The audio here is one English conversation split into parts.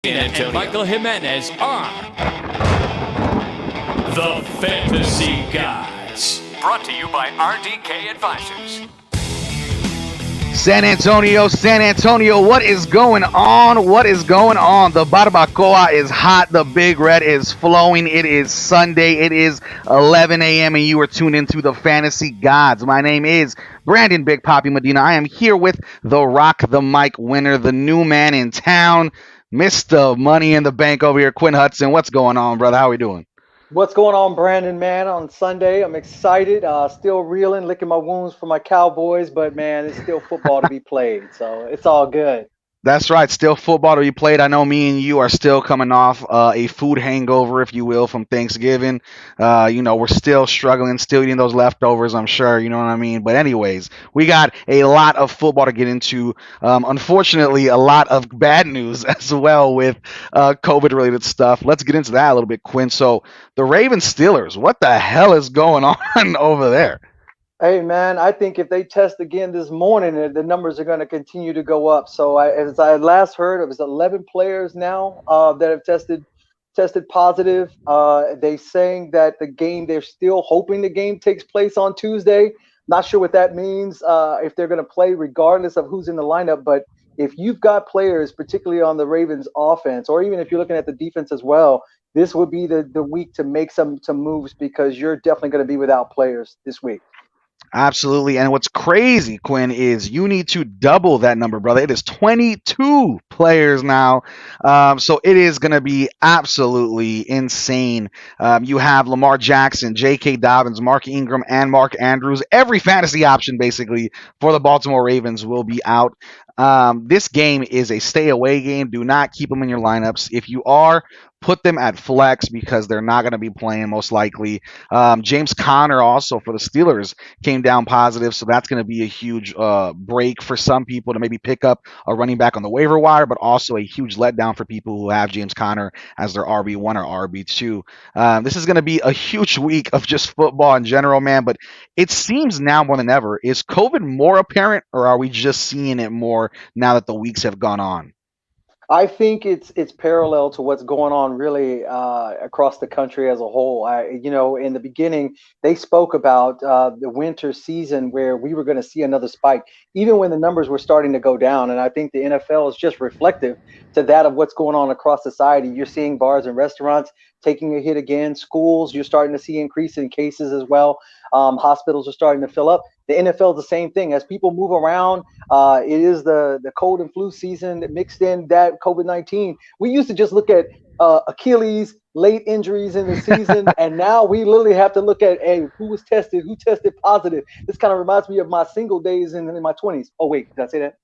And Michael Jimenez are the Fantasy Guys. Brought to you by RDK Advisors. San Antonio, what is going on? What is going on? The barbacoa is hot. The Big Red is flowing. It is Sunday. It is 11 a.m. and you are tuned into the Fantasy Gods. My name is Brandon Big Papi Medina. I am here with the Rock the Mic winner, the new man in town, Mr. Money in the Bank over here, Quinn Hudson. What's going on, brother? How we doing? What's going on, Brandon, man? On Sunday, I'm excited. Still reeling, licking my wounds for my Cowboys, but, man, it's still football to be played, so it's all good. That's right. Still football to be played. I know me and you are still coming off a food hangover, if you will, from Thanksgiving. We're still struggling, still eating those leftovers, I'm sure. You know what I mean? But anyways, we got a lot of football to get into. Unfortunately, a lot of bad news as well with COVID-related stuff. Let's get into that a little bit, Quinn. So the Ravens Steelers, what the hell is going on over there? Hey, man, I think if they test again this morning, the numbers are going to continue to go up. So as I last heard, it was 11 players now that have tested positive. They saying that they're still hoping the game takes place on Tuesday. Not sure what that means, if they're going to play regardless of who's in the lineup. But if you've got players, particularly on the Ravens offense, or even if you're looking at the defense as well, this would be the week to make some moves because you're definitely going to be without players this week. Absolutely. And what's crazy, Quinn, is you need to double that number, brother. It is 22 players now. So it is going to be absolutely insane. You have Lamar Jackson, J.K. Dobbins, Mark Ingram, and Mark Andrews. Every fantasy option, basically, for the Baltimore Ravens will be out. This game is a stay-away game. Do not keep them in your lineups. If you are, put them at flex because they're not going to be playing most likely. James Conner also for the Steelers came down positive, so that's going to be a huge break for some people to maybe pick up a running back on the waiver wire, but also a huge letdown for people who have James Conner as their RB1 or RB2. This is going to be a huge week of just football in general, man, but it seems now more than ever, is COVID more apparent or are we just seeing it more now that the weeks have gone on? I think it's parallel to what's going on really across the country as a whole. In the beginning, they spoke about the winter season where we were going to see another spike, even when the numbers were starting to go down. And I think the NFL is just reflective to that of what's going on across society. You're seeing bars and restaurants taking a hit again. Schools, you're starting to see increase in cases as well. Hospitals are starting to fill up. The NFL is the same thing. As people move around, it is the cold and flu season that mixed in that COVID-19. We used to just look at Achilles, late injuries in the season, and now we literally have to look at, hey, who tested positive. This kind of reminds me of my single days in my 20s. Oh, wait, did I say that?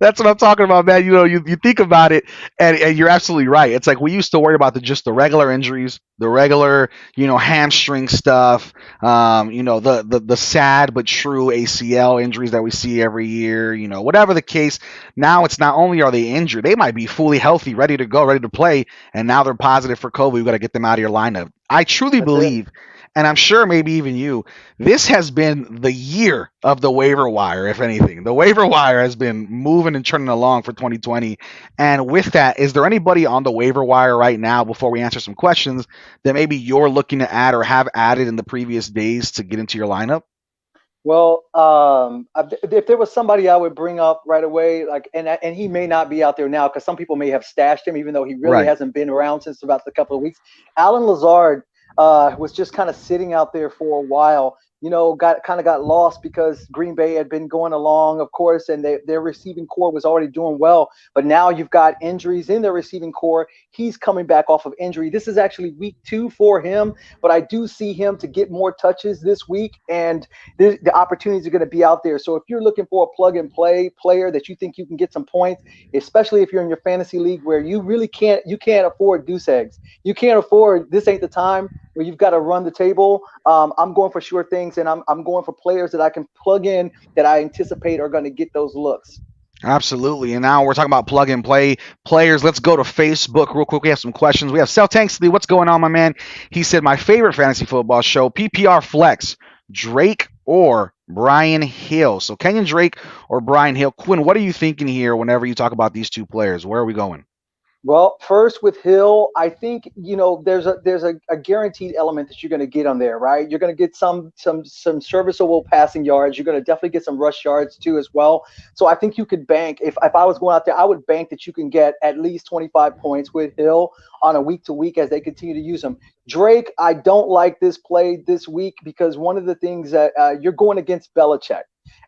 That's what I'm talking about, man. You think about it, and you're absolutely right. It's like we used to worry about just the regular injuries, the regular, hamstring stuff, the sad but true ACL injuries that we see every year, whatever the case. Now it's not only are they injured, they might be fully healthy, ready to go, ready to play, and now they're positive for COVID. We've got to get them out of your lineup. I truly believe. And I'm sure maybe even you, this has been the year of the waiver wire, if anything. The waiver wire has been moving and turning along for 2020. And with that, is there anybody on the waiver wire right now, before we answer some questions, that maybe you're looking to add or have added in the previous days to get into your lineup? Well, if there was somebody I would bring up right away, and he may not be out there now because some people may have stashed him, even though he really hasn't been around since about a couple of weeks. Alan Lazard was just kind of sitting out there for a while. Got lost because Green Bay had been going along, of course, and their receiving core was already doing well. But now you've got injuries in their receiving core. He's coming back off of injury. This is actually week 2 for him, but I do see him to get more touches this week, and the opportunities are going to be out there. So if you're looking for a plug-and-play player that you think you can get some points, especially if you're in your fantasy league where you really can't afford goose eggs. You can't afford, this ain't the time where you've got to run the table. I'm going for sure things, and I'm going for players that I can plug in that I anticipate are going to get those looks. Absolutely. And now we're talking about plug and play players. Let's go to Facebook real quick. We have some questions. We have Sel Tanksley. What's going on, my man? He said, my favorite fantasy football show, PPR Flex, Drake or Brian Hill? So Kenyan Drake or Brian Hill. Quinn, what are you thinking here whenever you talk about these two players? Where are we going? Well, first with Hill, I think there's a guaranteed element that you're going to get on there, right? You're going to get some serviceable passing yards. You're going to definitely get some rush yards too as well. So I think you could bank if I was going out there, I would bank that you can get at least 25 points with Hill on a week to week as they continue to use him. Drake, I don't like this play this week because one of the things that you're going against Belichick.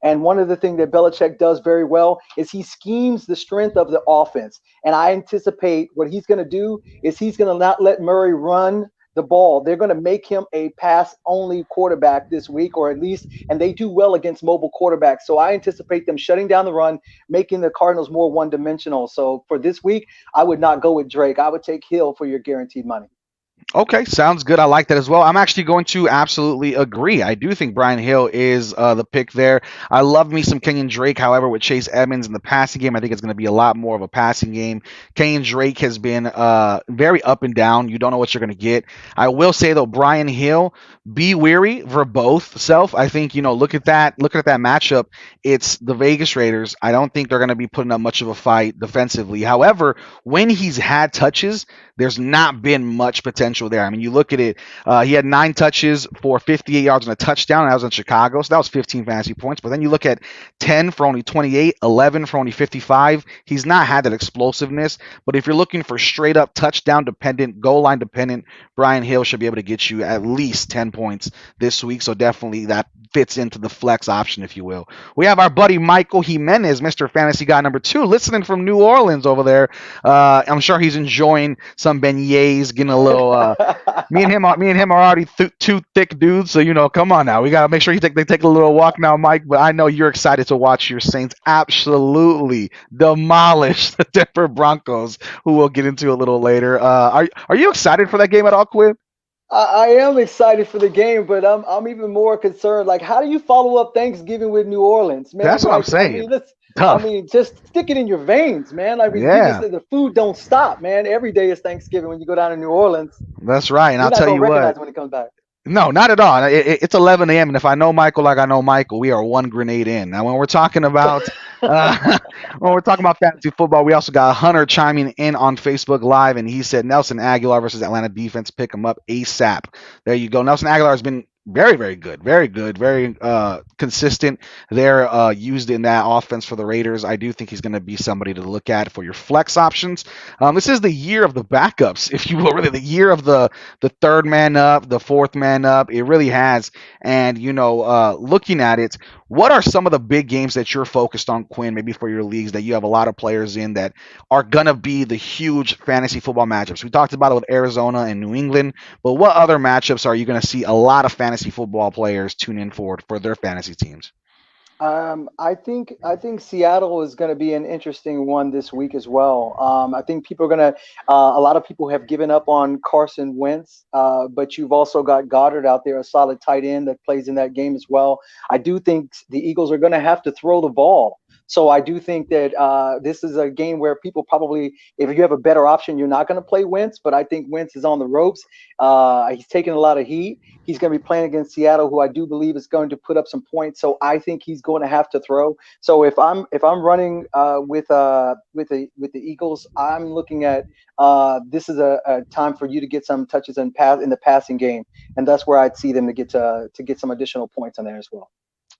And one of the things that Belichick does very well is he schemes the strength of the offense. And I anticipate what he's going to do is he's going to not let Murray run the ball. They're going to make him a pass-only quarterback this week, or at least, and they do well against mobile quarterbacks. So I anticipate them shutting down the run, making the Cardinals more one-dimensional. So for this week, I would not go with Drake. I would take Hill for your guaranteed money. Okay, sounds good. I like that as well. I'm actually going to absolutely agree. I do think Brian Hill is the pick there. I love me some Kenyan Drake. However, with Chase Edmonds in the passing game, I think it's going to be a lot more of a passing game. Kenyan Drake has been very up and down. You don't know what you're going to get. I will say though, Brian Hill, be weary for both self. I think look at that. Look at that matchup. It's the Vegas Raiders. I don't think they're going to be putting up much of a fight defensively. However, when he's had touches, there's not been much potential there. I mean, you look at it, he had 9 touches for 58 yards and a touchdown. That was in Chicago, so that was 15 fantasy points. But then you look at 10 for only 28, 11 for only 55. He's not had that explosiveness. But if you're looking for straight up touchdown dependent, goal line dependent, Brian Hill should be able to get you at least 10 points this week. So definitely that fits into the flex option, if you will. We have our buddy Michael Jimenez, Mr. Fantasy Guy number 2, listening from New Orleans over there. I'm sure he's enjoying some beignets, getting a little. Me and him are already two thick dudes, so come on now. We gotta make sure they take a little walk now, Mike. But I know you're excited to watch your Saints absolutely demolish the Denver Broncos, who we'll get into a little later. Are you excited for that game at all, Quinn? I am excited for the game, but I'm even more concerned. Like, how do you follow up Thanksgiving with New Orleans, man? That's what I'm saying. I mean, just stick it in your veins, man. I mean, the food don't stop, man. Every day is Thanksgiving when you go down to New Orleans. That's right, and I'll tell you what. When it comes back. No, not at all. It's 11 a.m. and if I know Michael like I know Michael, we are one grenade in. Now, when we're talking about fantasy football, we also got Hunter chiming in on Facebook Live, and he said Nelson Aguilar versus Atlanta defense, pick him up ASAP. There you go. Nelson Aguilar has been very, very good, very consistent. They're used in that offense for the Raiders. I do think he's going to be somebody to look at for your flex options. This is the year of the backups, if you will, really the year of the third man up, the fourth man up. It really has. And looking at it, what are some of the big games that you're focused on, Quinn, maybe for your leagues that you have a lot of players in that are going to be the huge fantasy football matchups? We talked about it with Arizona and New England, but what other matchups are you going to see a lot of fantasy football players tune in for their fantasy teams? I think Seattle is going to be an interesting one this week as well. I think people are going to. A lot of people have given up on Carson Wentz, but you've also got Goddard out there, a solid tight end that plays in that game as well. I do think the Eagles are going to have to throw the ball. So I do think that this is a game where people probably, if you have a better option, you're not going to play Wentz. But I think Wentz is on the ropes. He's taking a lot of heat. He's going to be playing against Seattle, who I do believe is going to put up some points. So I think he's going to have to throw. So if I'm running with the Eagles, I'm looking at this is a time for you to get some touches in the passing game, and that's where I'd see them to get some additional points on there as well.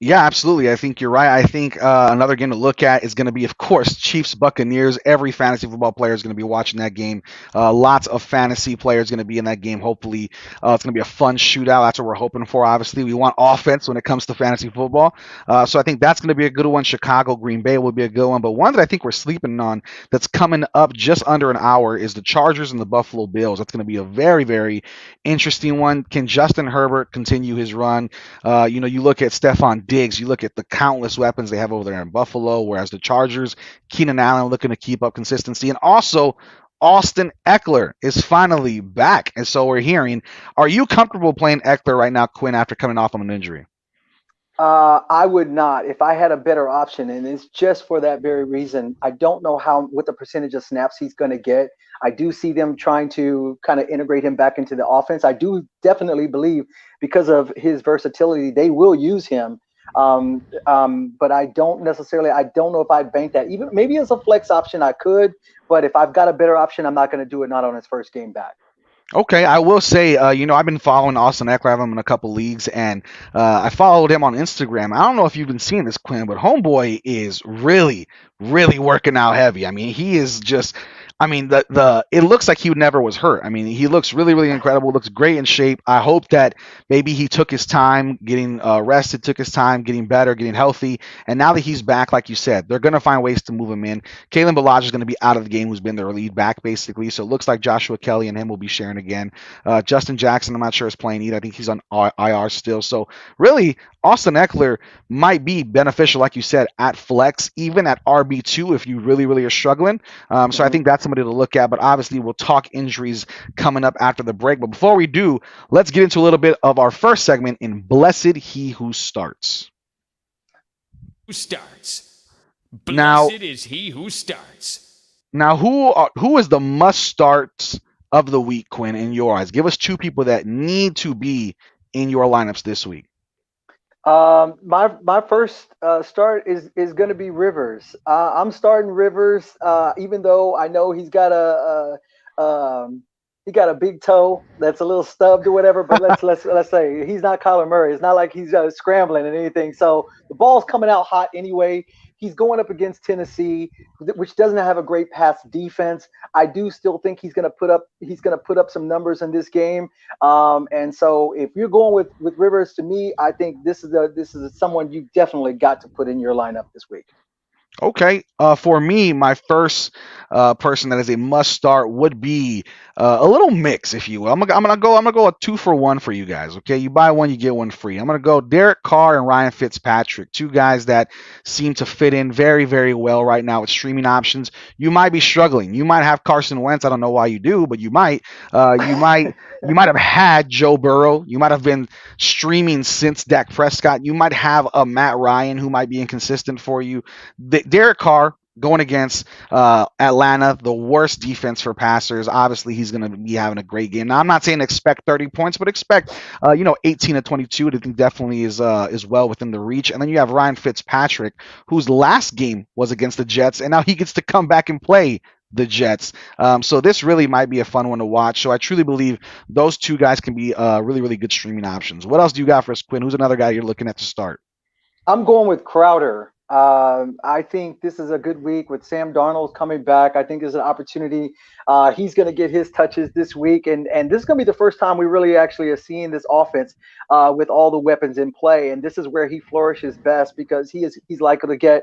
Yeah, absolutely. I think you're right. I think another game to look at is going to be, of course, Chiefs Buccaneers. Every fantasy football player is going to be watching that game. Lots of fantasy players going to be in that game. Hopefully, it's going to be a fun shootout. That's what we're hoping for. Obviously, we want offense when it comes to fantasy football. So I think that's going to be a good one. Chicago, Green Bay will be a good one. But one that I think we're sleeping on that's coming up just under an hour is the Chargers and the Buffalo Bills. That's going to be a very, very interesting one. Can Justin Herbert continue his run? You look at Stephon Diggs, you look at the countless weapons they have over there in Buffalo, whereas the Chargers, Keenan Allen looking to keep up consistency. And also, Austin Eckler is finally back. And so we're hearing, are you comfortable playing Eckler right now, Quinn, after coming off on an injury? I would not if I had a better option, and it's just for that very reason. I don't know what the percentage of snaps he's going to get. I do see them trying to kind of integrate him back into the offense. I do definitely believe because of his versatility, they will use him. But I don't know if I'd bank that. Even maybe as a flex option, I could. But if I've got a better option, I'm not going to do it. Not on his first game back. Okay, I will say, I've been following Austin Eckler. I have him in a couple leagues, and I followed him on Instagram. I don't know if you've been seeing this, Quinn, but Homeboy is really, really working out heavy. I mean, he is just. I mean, it looks like he never was hurt. I mean, he looks really, really incredible. Looks great in shape. I hope that maybe he took his time getting rested, took his time getting better, getting healthy, and now that he's back, like you said, they're going to find ways to move him in. Kalen Ballage is going to be out of the game, who's been their lead back basically. So it looks like Joshua Kelly and him will be sharing again. Justin Jackson, I'm not sure is playing either. I think he's on IR still. So really, Austin Eckler might be beneficial, like you said, at flex, even at RB2 if you really, really are struggling. So I think that's somebody to look at. But obviously, we'll talk injuries coming up after the break. But before we do, let's get into a little bit of our first segment in Blessed He Who Starts. Who starts? Now, Blessed is he who starts. Now, who is the must starts of the week, Quinn, in your eyes? Give us two people that need to be in your lineups this week. My first start is going to be Rivers. I'm starting Rivers, even though I know he's got a big toe that's a little stubbed or whatever. But let's say he's not Kyler Murray. It's not like he's scrambling and anything. So the ball's coming out hot anyway. He's going up against Tennessee, which doesn't have a great pass defense. I do still think he's going to put up some numbers in this game. And so if you're going with Rivers, to me, I think this is someone you definitely got to put in your lineup this week. Okay. For me, my first person that is a must start would be a little mix, if you will. I'm gonna go a 2-for-1 for you guys. Okay, you buy one, you get one free. I'm gonna go Derek Carr and Ryan Fitzpatrick, two guys that seem to fit in very, very well right now with streaming options. You might be struggling. You might have Carson Wentz. I don't know why you do, but you might. You might have had Joe Burrow. You might have been streaming since Dak Prescott. You might have a Matt Ryan who might be inconsistent for you. Derek Carr going against Atlanta, the worst defense for passers. Obviously, he's going to be having a great game. Now, I'm not saying expect 30 points, but expect 18 to 22. I think definitely is well within the reach. And then you have Ryan Fitzpatrick, whose last game was against the Jets, and now he gets to come back and play the Jets. So this really might be a fun one to watch. So I truly believe those two guys can be really, really good streaming options. What else do you got for us, Quinn? Who's another guy you're looking at to start? I'm going with Crowder. I think this is a good week with Sam Darnold coming back. I think there's an opportunity. He's going to get his touches this week, and this is going to be the first time we really actually are seeing this offense with all the weapons in play. And this is where he flourishes best because he's likely to get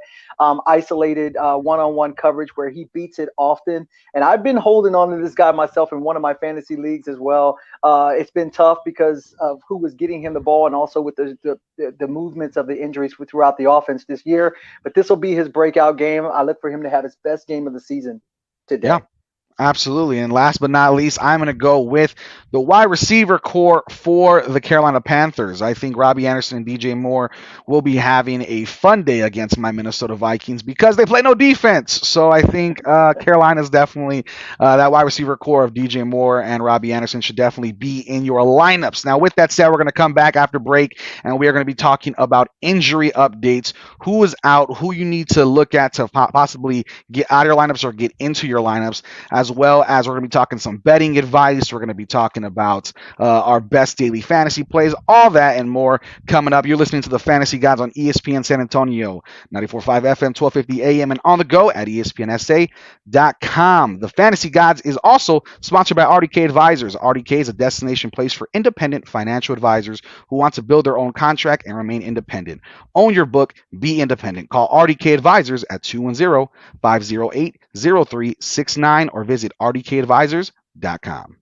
isolated one-on-one coverage where he beats it often. And I've been holding on to this guy myself in one of my fantasy leagues as well. It's been tough because of who was getting him the ball and also with the movements of the injuries throughout the offense this year. But this will be his breakout game. I look for him to have his best game of the season today. Yeah. Absolutely. And last but not least, I'm going to go with the wide receiver core for the Carolina Panthers. I think Robbie Anderson and DJ Moore will be having a fun day against my Minnesota Vikings because they play no defense. So I think Carolina's definitely that wide receiver core of DJ Moore and Robbie Anderson should definitely be in your lineups. Now, with that said, we're going to come back after break and we are going to be talking about injury updates, who is out, who you need to look at to possibly get out of your lineups or get into your lineups, as well as we're going to be talking some betting advice. We're going to be talking about our best daily fantasy plays, all that and more coming up. You're listening to the Fantasy Gods on ESPN San Antonio, 94.5 FM, 1250 AM, and on the go at ESPNSA.com. The Fantasy Gods is also sponsored by RDK Advisors. RDK is a destination place for independent financial advisors who want to build their own contract and remain independent. Own your book, be independent. Call RDK Advisors at 210-508-0369 or visit rdkadvisors.com.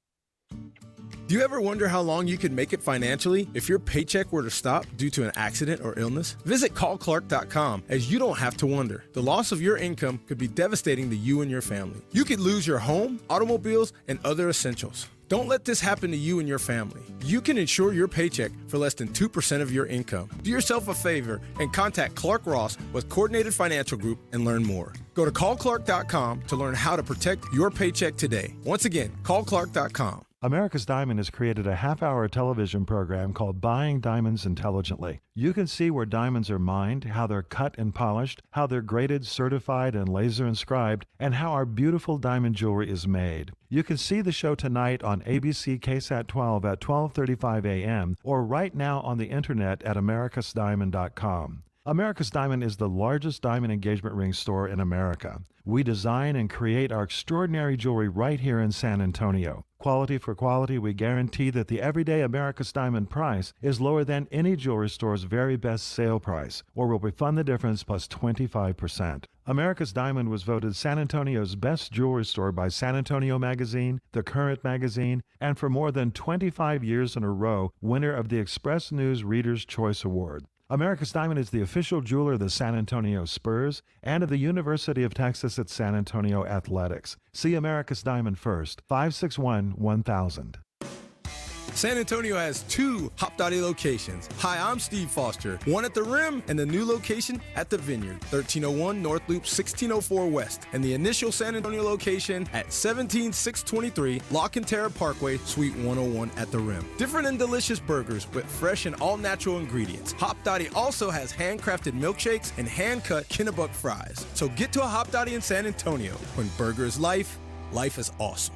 Do you ever wonder how long you could make it financially if your paycheck were to stop due to an accident or illness? Visit callclark.com, as you don't have to wonder. The loss of your income could be devastating to you and your family. You could lose your home, automobiles, and other essentials. Don't let this happen to you and your family. You can insure your paycheck for less than 2% of your income. Do yourself a favor and contact Clark Ross with Coordinated Financial Group and learn more. Go to callclark.com to learn how to protect your paycheck today. Once again, callclark.com. America's Diamond has created a half-hour television program called Buying Diamonds Intelligently. You can see where diamonds are mined, how they're cut and polished, how they're graded, certified, and laser inscribed, and how our beautiful diamond jewelry is made. You can see the show tonight on ABC KSAT 12 at 12:35 a.m. or right now on the internet at americasdiamond.com. America's Diamond is the largest diamond engagement ring store in America. We design and create our extraordinary jewelry right here in San Antonio. Quality for quality, we guarantee that the everyday America's Diamond price is lower than any jewelry store's very best sale price, or we'll refund the difference plus 25%. America's Diamond was voted San Antonio's best jewelry store by San Antonio Magazine, The Current Magazine, and for more than 25 years in a row, winner of the Express News Reader's Choice Award. America's Diamond is the official jeweler of the San Antonio Spurs and of the University of Texas at San Antonio Athletics. See America's Diamond first, 561-1000. San Antonio has 2 Hop.A locations. Hi, I'm Steve Foster, one at the Rim and the new location at the Vineyard, 1301 North Loop 1604 West, and the initial San Antonio location at 17623 La Cantera Parkway, Suite 101 at the Rim. Different and delicious burgers with fresh and all-natural ingredients. Hop.A also has handcrafted milkshakes and hand-cut Kennebuck fries. So get to a Hop.A in San Antonio. When burger is life, life is awesome.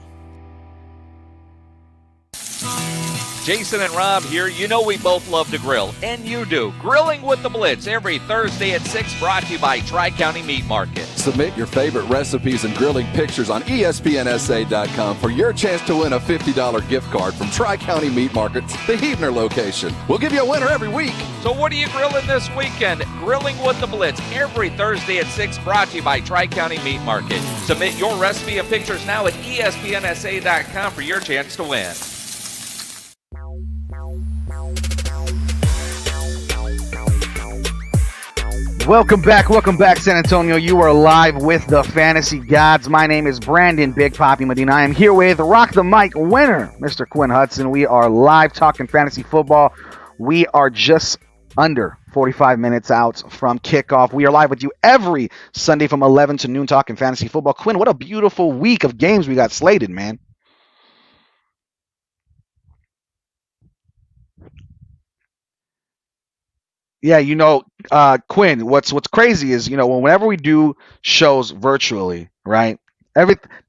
Jason and Rob here. You know we both love to grill, and you do. Grilling with the Blitz every Thursday at 6, brought to you by Tri-County Meat Market. Submit your favorite recipes and grilling pictures on ESPNSA.com for your chance to win a $50 gift card from Tri-County Meat Market's the Heavener location. We'll give you a winner every week. So what are you grilling this weekend? Grilling with the Blitz every Thursday at 6, brought to you by Tri-County Meat Market. Submit your recipe and pictures now at ESPNSA.com for your chance to win. Welcome back, San Antonio. You are live with the Fantasy Gods. My name is Brandon Big Papi Medina. I am here with Rock the Mic winner, Mr. Quinn Hudson. We are live talking fantasy football. We are just under 45 minutes out from kickoff. We are live with you every Sunday from 11 to noon talking fantasy football. Quinn, what a beautiful week of games we got slated, man. Yeah, Quinn, what's crazy is, whenever we do shows virtually, right?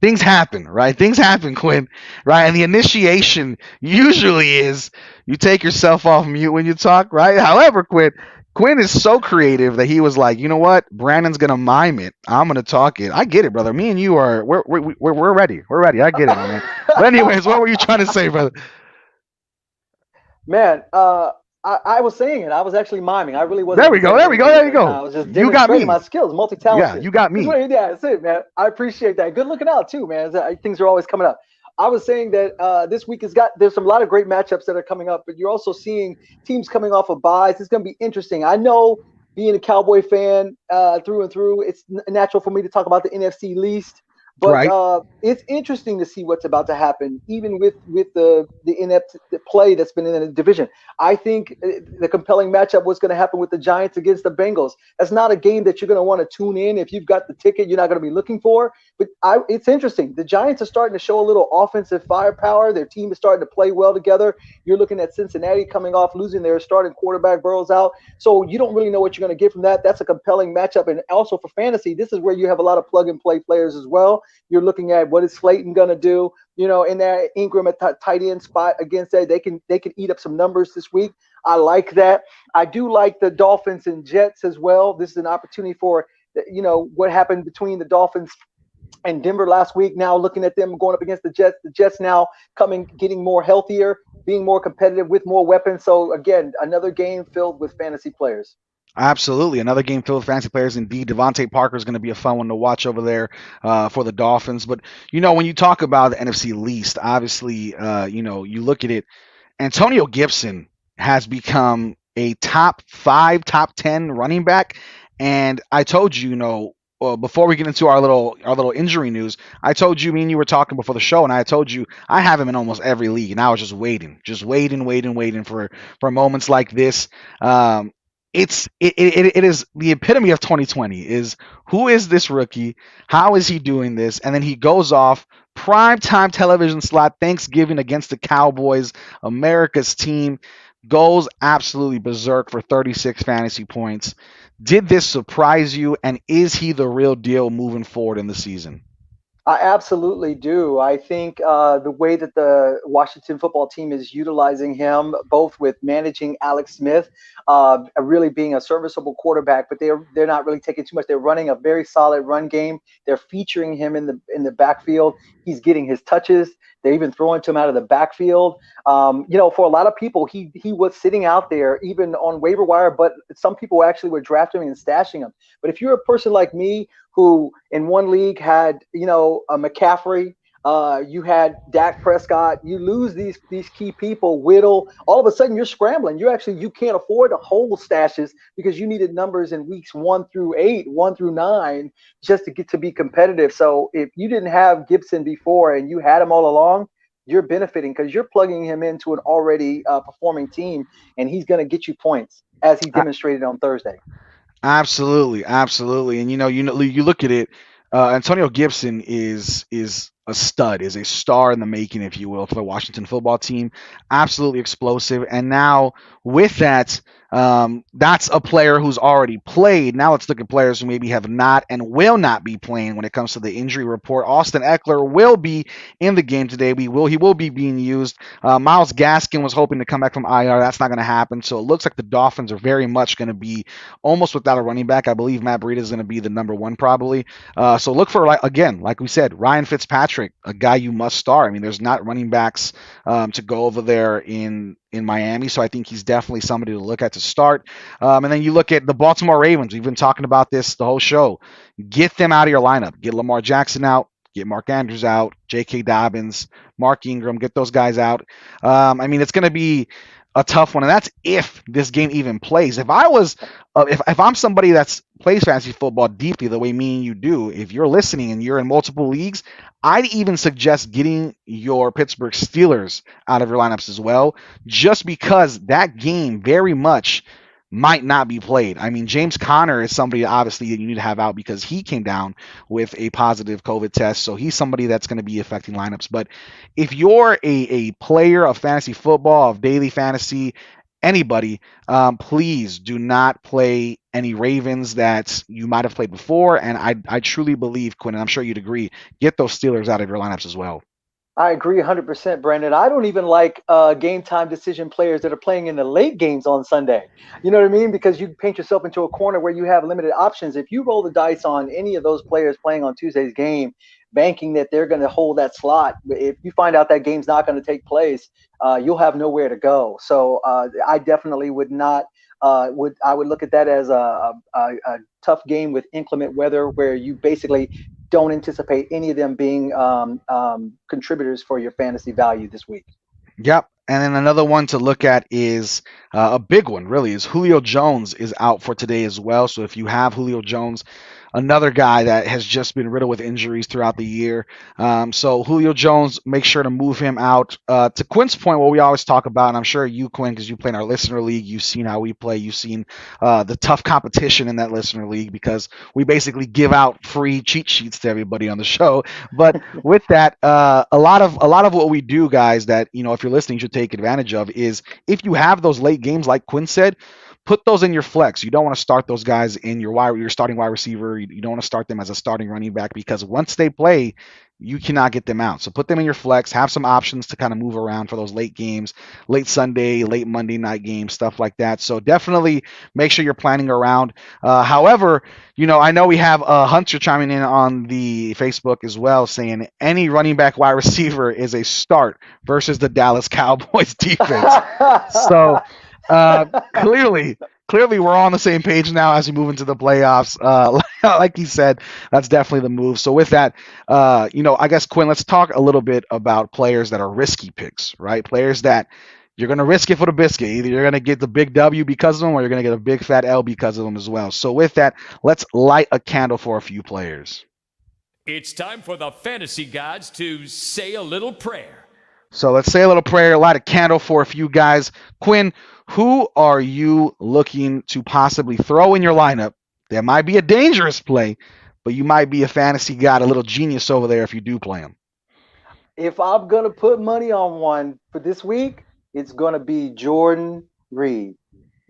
Things happen, right? Things happen, Quinn, right? And the initiation usually is you take yourself off mute when you talk, right? However, Quinn is so creative that he was like, you know what? Brandon's gonna mime it. I'm gonna talk it. I get it, brother. Me and you we're ready. We're ready. I get it, man. But anyways, what were you trying to say, brother? Man, I was saying it. I was actually miming. I really wasn't. There we go. I was just you got me. My skills, multi-talented. Yeah, you got me. Yeah, that's it, man. I appreciate that. Good looking out too, man. Things are always coming up. I was saying that this week there's a lot of great matchups that are coming up, but you're also seeing teams coming off of buys. It's going to be interesting. I know, being a Cowboy fan through and through, it's natural for me to talk about the NFC least. But right. It's interesting to see what's about to happen, even with the inept play that's been in the division. I think the compelling matchup was going to happen with the Giants against the Bengals. That's not a game that you're going to want to tune in. If you've got the ticket, you're not going to be looking for. But it's interesting. The Giants are starting to show a little offensive firepower. Their team is starting to play well together. You're looking at Cincinnati coming off losing their starting quarterback, Burrows, out. So you don't really know what you're going to get from that. That's a compelling matchup. And also for fantasy, this is where you have a lot of plug-and-play players as well. You're looking at what is Slayton going to do, in that Ingram at tight end spot against that. They can eat up some numbers this week. I like that. I do like the Dolphins and Jets as well. This is an opportunity for, what happened between the Dolphins and Denver last week. Now looking at them going up against the Jets now getting more healthier, being more competitive with more weapons. So again, another game filled with fantasy players. Absolutely. Another game filled with fantasy players. Indeed, Devontae Parker is going to be a fun one to watch over there for the Dolphins. But, when you talk about the NFC least, obviously, you look at it, Antonio Gibson has become a top 5, top 10 running back. And I told you, before we get into our little injury news, I told you, me and you were talking before the show, and I told you I have him in almost every league, and I was just waiting for moments like this. It is the epitome of 2020. Is who is this rookie? How is he doing this? And then he goes off prime time television slot Thanksgiving against the Cowboys, America's team, goes absolutely berserk for 36 fantasy points. Did this surprise you? And is he the real deal moving forward in the season? I absolutely do. I think the way that the Washington football team is utilizing him, both with managing Alex Smith, really being a serviceable quarterback, but they're not really taking too much. They're running a very solid run game. They're featuring him in the backfield. He's getting his touches. They're even throwing to him out of the backfield. For a lot of people, he was sitting out there even on waiver wire, but some people actually were drafting him and stashing him. But if you're a person like me who in one league had, a McCaffrey, you had Dak Prescott, you lose these key people, Whittle, all of a sudden you're scrambling. You can't afford to hold stashes because you needed numbers in weeks 1 through 8, 1 through 9, just to get to be competitive. So if you didn't have Gibson before and you had him all along, you're benefiting because you're plugging him into an already performing team, and he's going to get you points as he demonstrated on Thursday. Absolutely. And you look at it. Antonio Gibson is a stud, is a star in the making, if you will, for the Washington football team. Absolutely explosive. And now with that, that's a player who's already played. Now let's look at players who maybe have not and will not be playing when it comes to the injury report. Austin Eckler will be in the game today. He will be being used. Myles Gaskin was hoping to come back from IR. That's not going to happen. So it looks like the Dolphins are very much going to be almost without a running back. I believe Matt Breida is going to be the number one probably. So look for, like we said, Ryan Fitzpatrick, a guy you must start. I mean, there's not running backs to go over there in Miami, so I think he's definitely somebody to look at to start. And then you look at the Baltimore Ravens. We've been talking about this the whole show. Get them out of your lineup. Get Lamar Jackson out. Get Mark Andrews out. J.K. Dobbins, Mark Ingram. Get those guys out. It's going to be a tough one, and that's if this game even plays. If I'm somebody that's plays fantasy football deeply the way me and you do, if you're listening and you're in multiple leagues, I'd even suggest getting your Pittsburgh Steelers out of your lineups as well, just because that game very much might not be played. I mean, James Conner is somebody obviously that you need to have out because he came down with a positive COVID test. So he's somebody that's going to be affecting lineups. But if you're a player of fantasy football, of daily fantasy, anybody, please do not play any Ravens that you might have played before. And I truly believe, Quinn, and I'm sure you'd agree, get those Steelers out of your lineups as well. I agree 100%, Brandon. I don't even like game time decision players that are playing in the late games on Sunday. You know what I mean? Because you paint yourself into a corner where you have limited options. If you roll the dice on any of those players playing on Tuesday's game, banking that they're going to hold that slot, if you find out that game's not going to take place, you'll have nowhere to go. So I definitely would not. I would look at that as a tough game with inclement weather where you basically don't anticipate any of them being contributors for your fantasy value this week. Yep. And then another one to look at is a big one, really, is Julio Jones is out for today as well. So if you have Julio Jones, another guy that has just been riddled with injuries throughout the year. So Julio Jones, make sure to move him out. To Quinn's point, what we always talk about, and I'm sure you, Quinn, because you play in our listener league, you've seen how we play. You've seen the tough competition in that listener league because we basically give out free cheat sheets to everybody on the show. But with that, a lot of what we do, guys, that, if you're listening, you should take advantage of is if you have those late games, like Quinn said, put those in your flex. You don't want to start those guys in your starting wide receiver. You don't want to start them as a starting running back because once they play, you cannot get them out. So put them in your flex. Have some options to kind of move around for those late games, late Sunday, late Monday night games, stuff like that. So definitely make sure you're planning around. However, I know we have Hunter chiming in on the Facebook as well, saying any running back wide receiver is a start versus the Dallas Cowboys defense. So clearly we're on the same page now as we move into the playoffs. Like you said, that's definitely the move. So with that, I guess, Quinn, let's talk a little bit about players that are risky picks, right? Players that you're going to risk it for the biscuit. Either you're going to get the big W because of them, or you're going to get a big fat L because of them as well. So with that, let's light a candle for a few players. It's time for the fantasy gods to say a little prayer. So let's say a little prayer, light a candle for a few guys. Quinn, who are you looking to possibly throw in your lineup? That might be a dangerous play, but you might be a fantasy god, a little genius over there if you do play him. If I'm going to put money on one for this week, it's going to be Jordan Reed.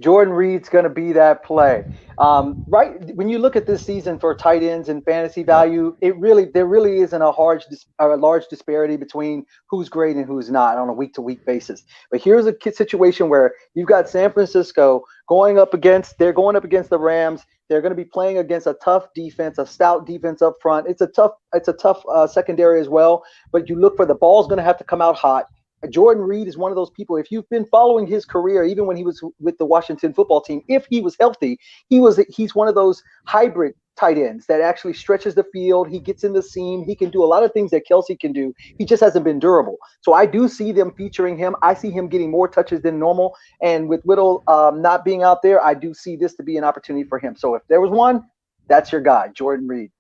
Jordan Reed's going to be that play. Right when you look at this season for tight ends and fantasy value, there really isn't a large disparity between who's great and who's not on a week-to-week basis. But here's a situation where you've got San Francisco going up against the Rams. They're going to be playing against a tough defense, a stout defense up front. It's a tough secondary as well. But you look for the ball's going to have to come out hot. Jordan Reed is one of those people. If you've been following his career, even when he was with the Washington football team, if he was healthy, he's one of those hybrid tight ends that actually stretches the field. He gets in the seam. He can do a lot of things that Kelsey can do. He just hasn't been durable. So I do see them featuring him. I see him getting more touches than normal. And with Whittle not being out there, I do see this to be an opportunity for him. So if there was one, that's your guy, Jordan Reed.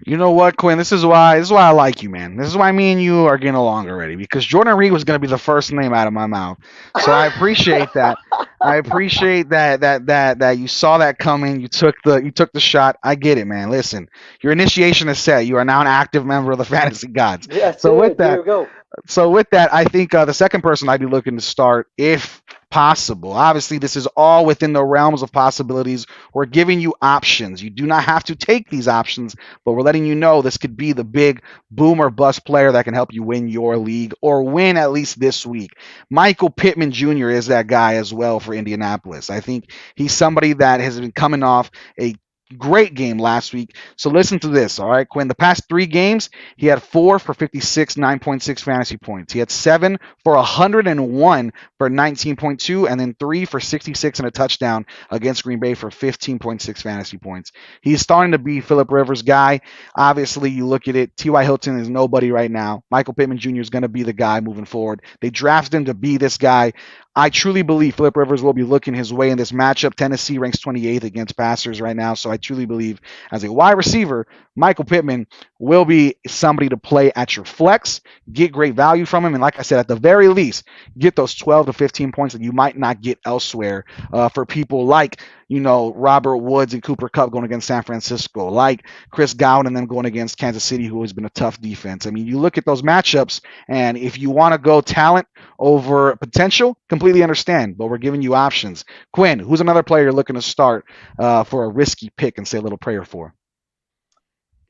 You know what, Quinn? This is why I like you, man. This is why me and you are getting along already, because Jordan Reed was going to be the first name out of my mouth. So I appreciate that. I appreciate that you saw that coming. You took the shot. I get it, man. Listen, your initiation is set. You are now an active member of the Fantasy Gods. Yes, so with that, there we go. So with that, I think the second person I'd be looking to start, if possible. Obviously, this is all within the realms of possibilities. We're giving you options. You do not have to take these options, but we're letting you know this could be the big boom or bust player that can help you win your league or win at least this week. Michael Pittman Jr. is that guy as well for Indianapolis. I think he's somebody that has been coming off a great game last week. So listen to this, all right, Quinn. The past 3 games, he had 4 for 56, 9.6 fantasy points. He had 7 for 101 for 19.2, and then 3 for 66 and a touchdown against Green Bay for 15.6 fantasy points. He's starting to be Phillip Rivers' guy. Obviously, you look at it, T.Y. Hilton is nobody right now. Michael Pittman Jr. is going to be the guy moving forward. They drafted him to be this guy. I truly believe Phillip Rivers will be looking his way in this matchup. Tennessee ranks 28th against passers right now, so I truly believe as a wide receiver, Michael Pittman will be somebody to play at your flex, get great value from him, and like I said, at the very least, get those 12 to 15 points that you might not get elsewhere for people like, Robert Woods and Cooper Kupp going against San Francisco, like Chris Godwin and them going against Kansas City, who has been a tough defense. I mean, you look at those matchups, and if you want to go talent over potential, completely understand, but we're giving you options. Quinn, who's another player you're looking to start for a risky pick and say a little prayer for?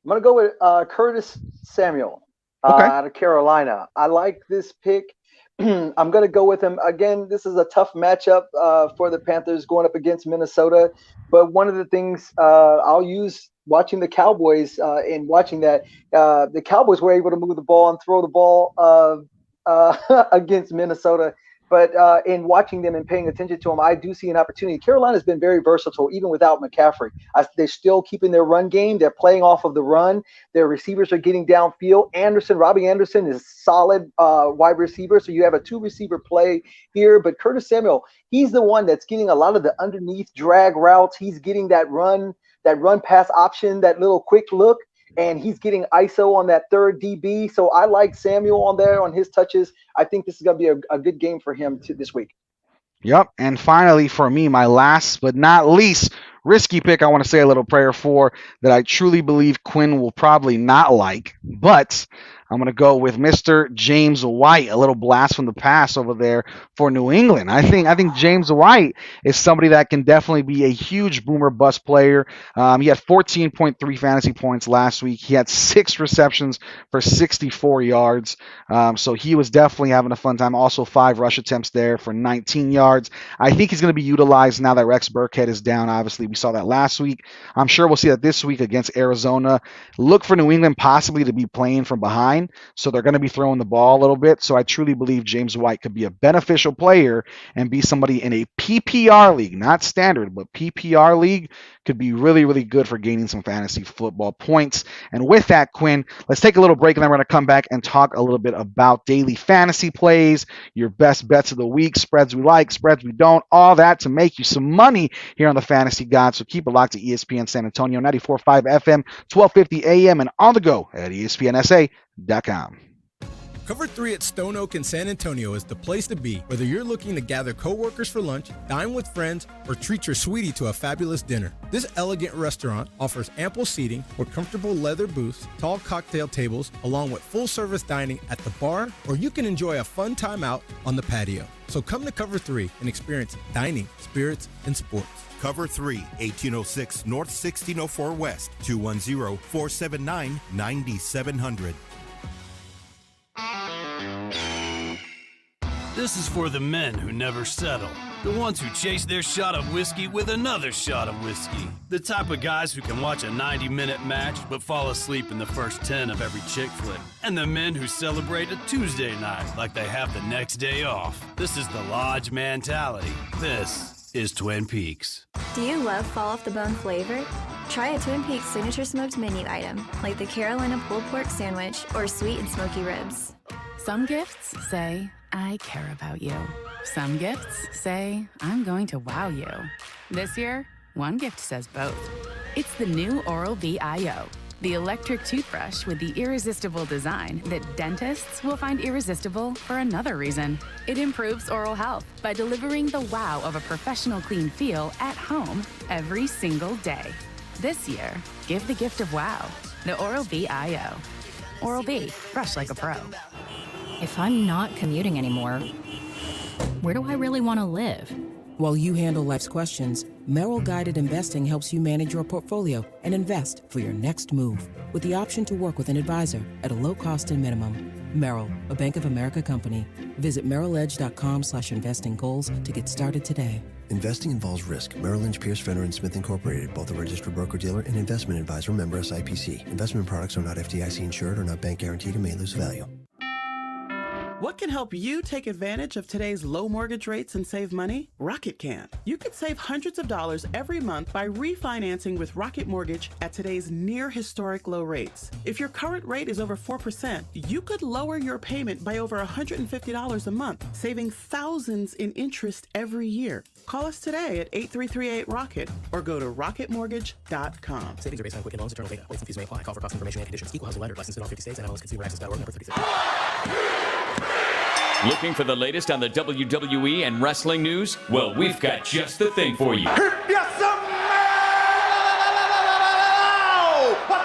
I'm going to go with Curtis Samuel out of Carolina. I like this pick. I'm going to go with him. Again, this is a tough matchup for the Panthers going up against Minnesota. But one of the things I'll use watching the Cowboys and watching that, the Cowboys were able to move the ball and throw the ball against Minnesota. But in watching them and paying attention to them, I do see an opportunity. Carolina's been very versatile, even without McCaffrey. They're still keeping their run game. They're playing off of the run. Their receivers are getting downfield. Robbie Anderson is solid wide receiver, so you have a 2-receiver play here. But Curtis Samuel, he's the one that's getting a lot of the underneath drag routes. He's getting that run pass option, that little quick look. And he's getting ISO on that third DB. So I like Samuel on there on his touches. I think this is going to be a good game for him this week. Yep. And finally, for me, my last but not least risky pick I want to say a little prayer for that I truly believe Quinn will probably not like, but I'm going to go with Mr. James White, a little blast from the past over there for New England. I think James White is somebody that can definitely be a huge boomer bust player. He had 14.3 fantasy points last week. He had 6 receptions for 64 yards. So he was definitely having a fun time. Also 5 rush attempts there for 19 yards. I think he's going to be utilized now that Rex Burkhead is down. Obviously, we saw that last week. I'm sure we'll see that this week against Arizona. Look for New England possibly to be playing from behind. line, so they're going to be throwing the ball a little bit. So I truly believe James White could be a beneficial player and be somebody in a PPR league, not standard, but PPR league, could be really, really good for gaining some fantasy football points. And with that, Quinn, let's take a little break, and then we're going to come back and talk a little bit about daily fantasy plays, your best bets of the week, spreads we like, spreads we don't, all that to make you some money here on the Fantasy Gods. So keep it locked to ESPN San Antonio, 94.5 FM, 1250 AM, and on the go at ESPNSA.com. Cover 3 at Stone Oak in San Antonio is the place to be, whether you're looking to gather coworkers for lunch, dine with friends, or treat your sweetie to a fabulous dinner. This elegant restaurant offers ample seating with comfortable leather booths, tall cocktail tables, along with full-service dining at the bar, or you can enjoy a fun time out on the patio. So come to Cover 3 and experience dining, spirits, and sports. Cover 3, 1806 North 1604 West, 210-479-9700. This is for the men who never settle. The ones who chase their shot of whiskey with another shot of whiskey. The type of guys who can watch a 90-minute match but fall asleep in the first 10 of every chick flick. And the men who celebrate a Tuesday night like they have the next day off. This is the Lodge mentality. This is Twin Peaks. Do you love fall-off-the-bone flavor? Try a Twin Peaks signature smoked menu item, like the Carolina pulled pork sandwich or sweet and smoky ribs. Some gifts say, I care about you. Some gifts say, I'm going to wow you. This year, one gift says both. It's the new Oral-B IO, the electric toothbrush with the irresistible design that dentists will find irresistible for another reason. It improves oral health by delivering the wow of a professional clean feel at home every single day. This year, give the gift of wow. The Oral-B IO. Oral-B, brush like a pro. If I'm not commuting anymore, where do I really want to live? While you handle life's questions, Merrill Guided Investing helps you manage your portfolio and invest for your next move with the option to work with an advisor at a low cost and minimum. Merrill, a Bank of America company. Visit merrilledge.com/investing goals to get started today. Investing involves risk. Merrill Lynch, Pierce, Fenner & Smith Incorporated, both a registered broker-dealer and investment advisor, member SIPC. Investment products are not FDIC insured or not bank guaranteed and may lose value. What can help you take advantage of today's low mortgage rates and save money? Rocket can. You could save hundreds of dollars every month by refinancing with Rocket Mortgage at today's near historic low rates. If your current rate is over 4%, you could lower your payment by over $150 a month, saving thousands in interest every year. Call us today at 8338-ROCKET or go to rocketmortgage.com. Savings are based on quick loans, internal data. Rates and fees may apply. Call for cost information and conditions. Equal housing lender. Licensed in all 50 states. NMLSConsumerAccess.org. Number 36. Looking for the latest on the WWE and wrestling news? Well, we've got just the thing for you. What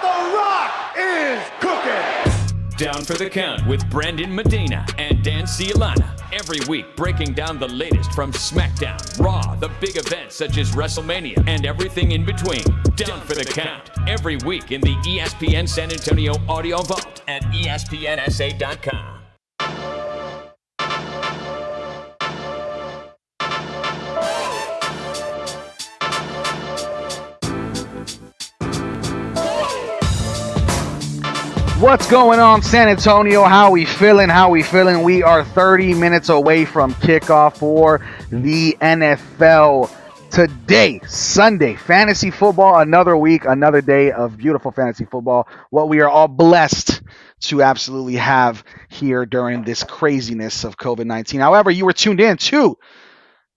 The Rock is cooking! Down for the Count with Brandon Medina and Dan Ciolana. Every week, breaking down the latest from SmackDown, Raw, the big events such as WrestleMania, and everything in between. Down for the Count. Every week in the ESPN San Antonio audio vault at ESPNSA.com. What's going on, San Antonio? How we feeling? We are 30 minutes away from kickoff for the NFL today, Sunday. Fantasy football, another week, another day of beautiful fantasy football. What we are all blessed to absolutely have here during this craziness of COVID-19. However, you were tuned in to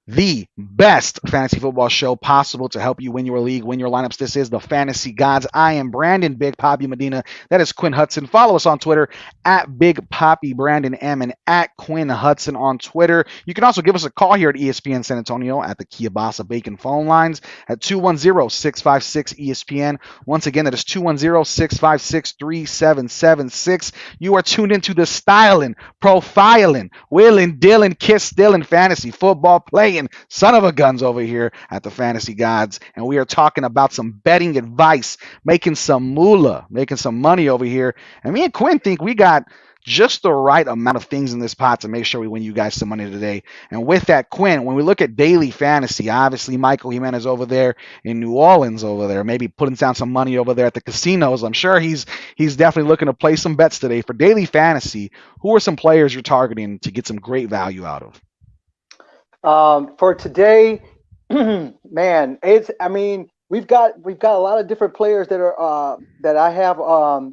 the best fantasy football show possible to help you win your league, win your lineups. This is the Fantasy Gods. I am Brandon Big Poppy Medina. That is Quinn Hudson. Follow us on Twitter at Big Poppy Brandon M and at Quinn Hudson on Twitter. You can also give us a call here at ESPN San Antonio at the Kielbasa Bacon phone lines at 210-656-ESPN. Once again, that is 210-656-3776. You are tuned into the styling, profiling, willing, dealing, kiss stealing fantasy football play son of a guns over here at the Fantasy Gods, and we are talking about some betting advice, making some moolah, making some money over here. And me and Quinn think we got just the right amount of things in this pot to make sure we win you guys some money today. And with that, Quinn, when we look at daily fantasy, obviously Michael Jimenez over there in New Orleans over there, maybe putting down some money over there at the casinos. I'm sure he's definitely looking to play some bets today. For daily fantasy, who are some players you're targeting to get some great value out of? For today, man, we've got a lot of different players that are that I have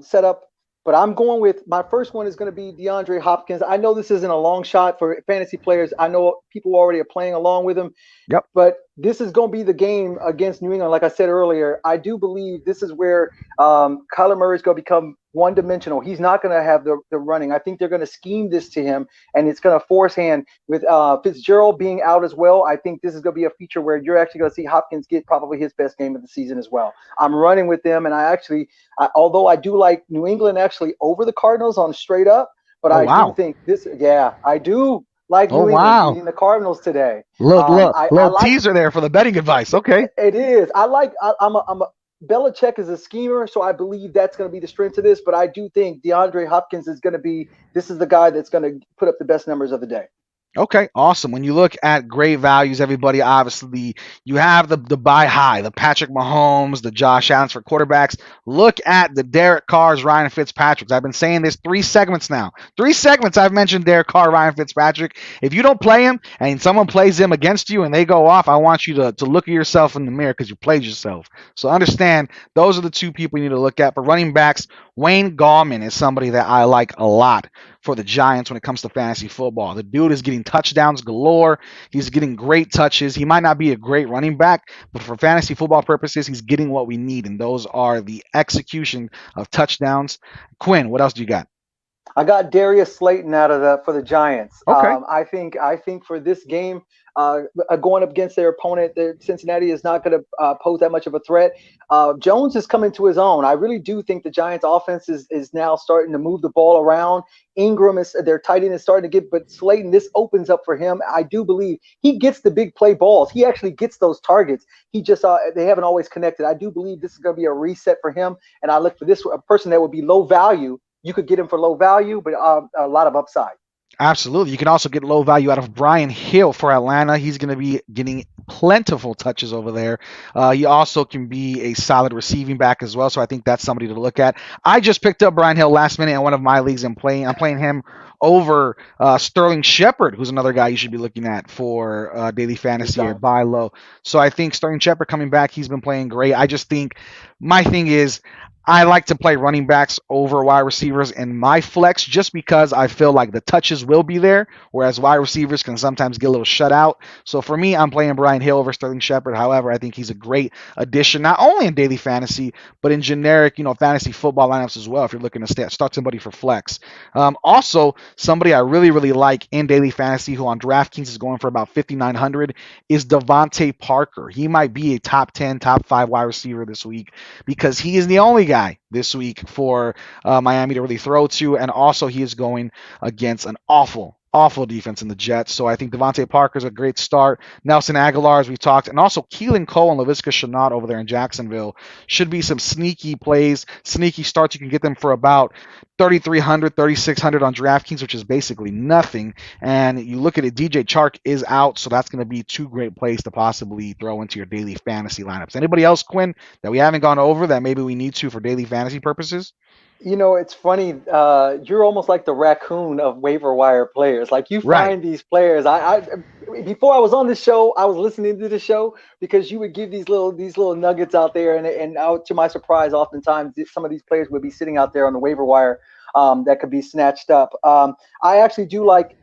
set up. But I'm going with my first one is going to be DeAndre Hopkins. I know this isn't a long shot for fantasy players. I know people already are playing along with him. Yep. But this is going to be the game against New England. Like I said earlier, I do believe this is where Kyler Murray is going to become one-dimensional. He's not going to have the running. I think they're going to scheme this to him, and it's going to force hand with Fitzgerald being out as well. I think this is going to be a feature where you're actually going to see Hopkins get probably his best game of the season as well. I'm running with them, and although I do like New England actually over the Cardinals on straight up, but do think this. Yeah, I do like New England beating the Cardinals today. Little teaser there for the betting advice. Okay, it is. Belichick is a schemer, so I believe that's going to be the strength of this. But I do think DeAndre Hopkins is going to be – this is the guy that's going to put up the best numbers of the day. Okay, awesome. When you look at great values, everybody, obviously, you have the buy high, the Patrick Mahomes, the Josh Allens for quarterbacks. Look at the Derek Carrs, Ryan Fitzpatricks. I've been saying this 3 segments now. 3 segments I've mentioned Derek Carr, Ryan Fitzpatrick. If you don't play him and someone plays him against you and they go off, I want you to look at yourself in the mirror because you played yourself. So understand those are the 2 people you need to look at. For running backs, Wayne Garman is somebody that I like a lot for the Giants when it comes to fantasy football. The dude is getting touchdowns galore. He's getting great touches. He might not be a great running back, but for fantasy football purposes, he's getting what we need, and those are the execution of touchdowns. Quinn, what else do you got? I got Darius Slayton for the Giants. Okay. I think for this game, going up against their opponent, Cincinnati is not going to pose that much of a threat. Jones is coming to his own. I really do think the Giants' offense is now starting to move the ball around. Ingram their tight end is starting to get, but Slayton, this opens up for him. I do believe he gets the big play balls. He actually gets those targets. He just they haven't always connected. I do believe this is going to be a reset for him, and I look for a person that would be low value. You could get him for low value, but a lot of upside. Absolutely. You can also get low value out of Brian Hill for Atlanta. He's going to be getting plentiful touches over there. He also can be a solid receiving back as well, so I think that's somebody to look at. I just picked up Brian Hill last minute in one of my leagues and I'm playing him over Sterling Shepard, who's another guy you should be looking at for daily fantasy or buy low. So I think Sterling Shepard coming back, he's been playing great. I just think my thing is I like to play running backs over wide receivers in my flex just because I feel like the touches will be there, whereas wide receivers can sometimes get a little shut out. So for me, I'm playing Brian Hill over Sterling Shepard. However, I think he's a great addition, not only in daily fantasy, but in generic, fantasy football lineups as well if you're looking to start somebody for flex. Also, somebody I really, really like in daily fantasy who on DraftKings is going for about 5,900 is Devontae Parker. He might be a top 10, top 5 wide receiver this week because he is the only guy this week for Miami to really throw to, and also he is going against an awful defense in the Jets. So I think Devontae Parker's a great start. Nelson Aguilar, as we talked, and also Keelan Cole and Laviska Shenault over there in Jacksonville should be some sneaky plays, sneaky starts. You can get them for about 3,300, 3,600 on DraftKings, which is basically nothing. And you look at it, DJ Chark is out, so that's going to be 2 great plays to possibly throw into your daily fantasy lineups. Anybody else, Quinn, that we haven't gone over that maybe we need to for daily fantasy purposes? It's funny. You're almost like the raccoon of waiver wire players. Like you find these players. I before I was on this show, I was listening to the show because you would give these little nuggets out there, and to my surprise, oftentimes some of these players would be sitting out there on the waiver wire that could be snatched up. I actually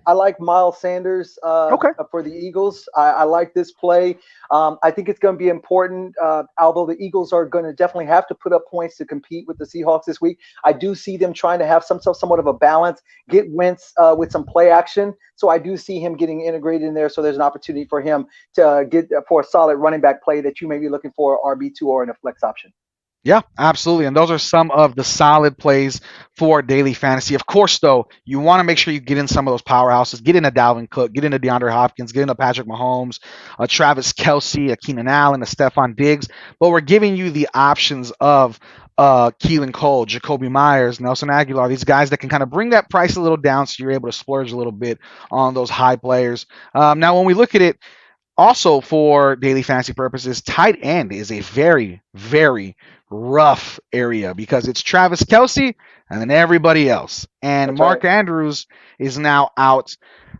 I like Miles Sanders for the Eagles. I like this play. I think it's going to be important, although the Eagles are going to definitely have to put up points to compete with the Seahawks this week. I do see them trying to have somewhat of a balance, get Wentz with some play action. So I do see him getting integrated in there. So there's an opportunity for him to get for a solid running back play that you may be looking for RB2 or in a flex option. Yeah, absolutely. And those are some of the solid plays for daily fantasy. Of course, though, you want to make sure you get in some of those powerhouses. Get into Dalvin Cook, get into DeAndre Hopkins, get into Patrick Mahomes, a Travis Kelsey, a Keenan Allen, a Stephon Diggs. But we're giving you the options of Keelan Cole, Jacoby Myers, Nelson Aguilar, these guys that can kind of bring that price a little down so you're able to splurge a little bit on those high players. Now, when we look at it, also, for daily fantasy purposes, tight end is a very, very rough area because it's Travis Kelsey and then everybody else. And That's Mark right. Andrews is now out.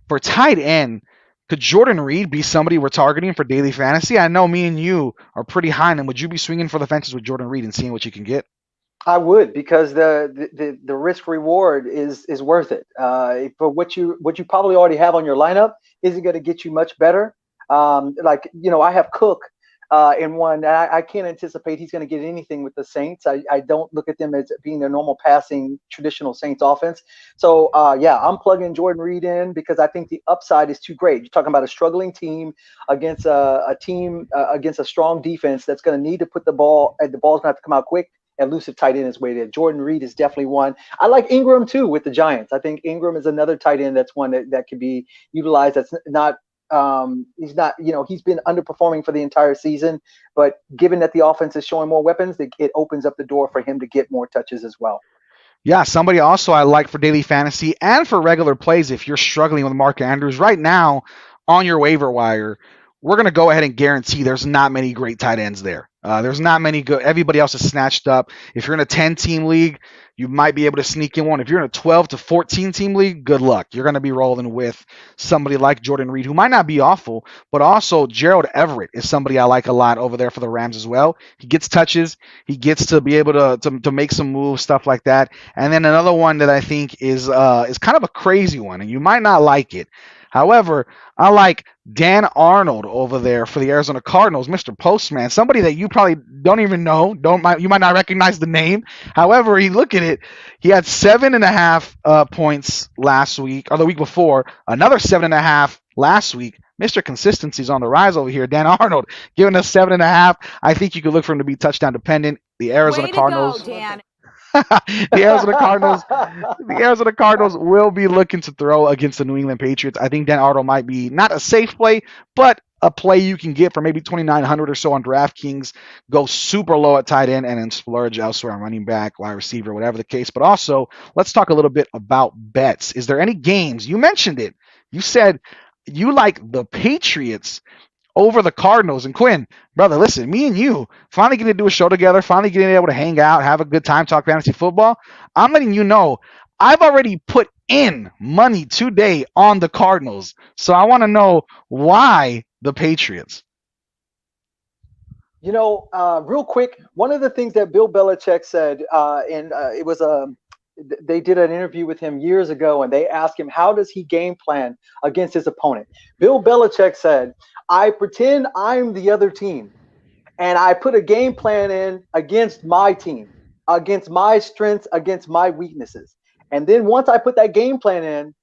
For tight end, could Jordan Reed be somebody we're targeting for daily fantasy? I know me and you are pretty high on him. Would you be swinging for the fences with Jordan Reed and seeing what you can get? I would, because the risk reward is worth it. For what you probably already have on your lineup isn't going to get you much better. I have Cook in one. I can't anticipate he's going to get anything with the Saints. I don't look at them as being their normal passing traditional Saints offense. So I'm plugging Jordan Reed in because I think the upside is too great. You're talking about a struggling team against a team against a strong defense that's going to need to put the ball's going to have to come out quick. Elusive tight end is way there. Jordan Reed is definitely one. I like Ingram too with the Giants. I think Ingram is another tight end that's one that could be utilized. That's not he's not, he's been underperforming for the entire season, but given that the offense is showing more weapons, it opens up the door for him to get more touches as well. Yeah, somebody also I like for daily fantasy and for regular plays if you're struggling with Mark Andrews right now on your waiver wire. We're going to go ahead and guarantee there's not many great tight ends there. There's not many good. Everybody else is snatched up. If you're in a 10-team league, you might be able to sneak in one. If you're in a 12 to 14 team league, good luck. You're going to be rolling with somebody like Jordan Reed, who might not be awful, but also Gerald Everett is somebody I like a lot over there for the Rams as well. He gets touches. He gets to be able to make some moves, stuff like that. And then another one that I think is kind of a crazy one, and you might not like it. However, I like Dan Arnold over there for the Arizona Cardinals, Mr. Postman, somebody that you probably don't even know. You might not recognize the name. However, you look at it, he had 7.5 points last week, or the week before, another 7.5 last week. Mr. Consistency's on the rise over here. Dan Arnold giving us 7.5. I think you could look for him to be touchdown dependent. The Arizona Cardinals. Go, Dan. The Arizona Cardinals will be looking to throw against the New England Patriots. I think Dan Arnold might be not a safe play, but a play you can get for maybe 2,900 or so on DraftKings. Go super low at tight end and then splurge elsewhere on running back, wide receiver, whatever the case. But also, let's talk a little bit about bets. Is there any games? You mentioned it. You said you like the Patriots over the Cardinals. And Quinn, brother, listen, me and you finally getting to do a show together, finally getting able to hang out, have a good time, talk fantasy football. I'm letting you know I've already put in money today on the Cardinals. So I want to know why the Patriots. Real quick, one of the things that Bill Belichick said, it was they did an interview with him years ago, and they asked him, how does he game plan against his opponent? Bill Belichick said, I pretend I'm the other team, and I put a game plan in against my team, against my strengths, against my weaknesses. And then once I put that game plan in,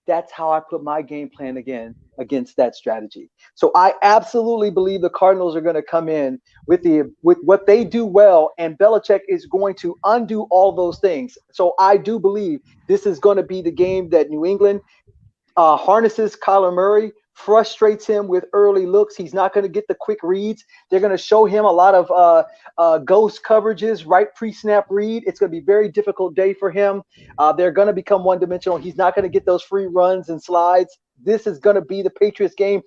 that's how I put my game plan again against that strategy. So I absolutely believe the Cardinals are going to come in with what they do well, and Belichick is going to undo all those things. So I do believe this is going to be the game that New England harnesses Kyler Murray, frustrates him with early looks. He's not going to get the quick reads. They're going to show him a lot of ghost coverages, right pre-snap read. It's going to be a very difficult day for him. They're going to become one-dimensional. He's not going to get those free runs and slides. This is going to be the Patriots game.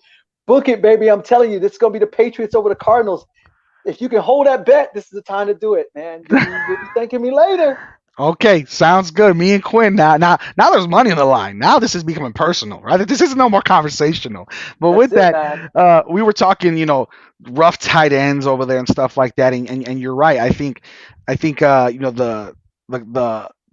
Book it, baby. I'm telling you, this is going to be the Patriots over the Cardinals. If you can hold that bet, this is the time to do it, man. You'll be thanking me later. Okay, sounds good. Me and Quinn now there's money on the line. Now this is becoming personal, right? This is no more conversational. But with that, we were talking, rough tight ends over there and stuff like that. And you're right. I think the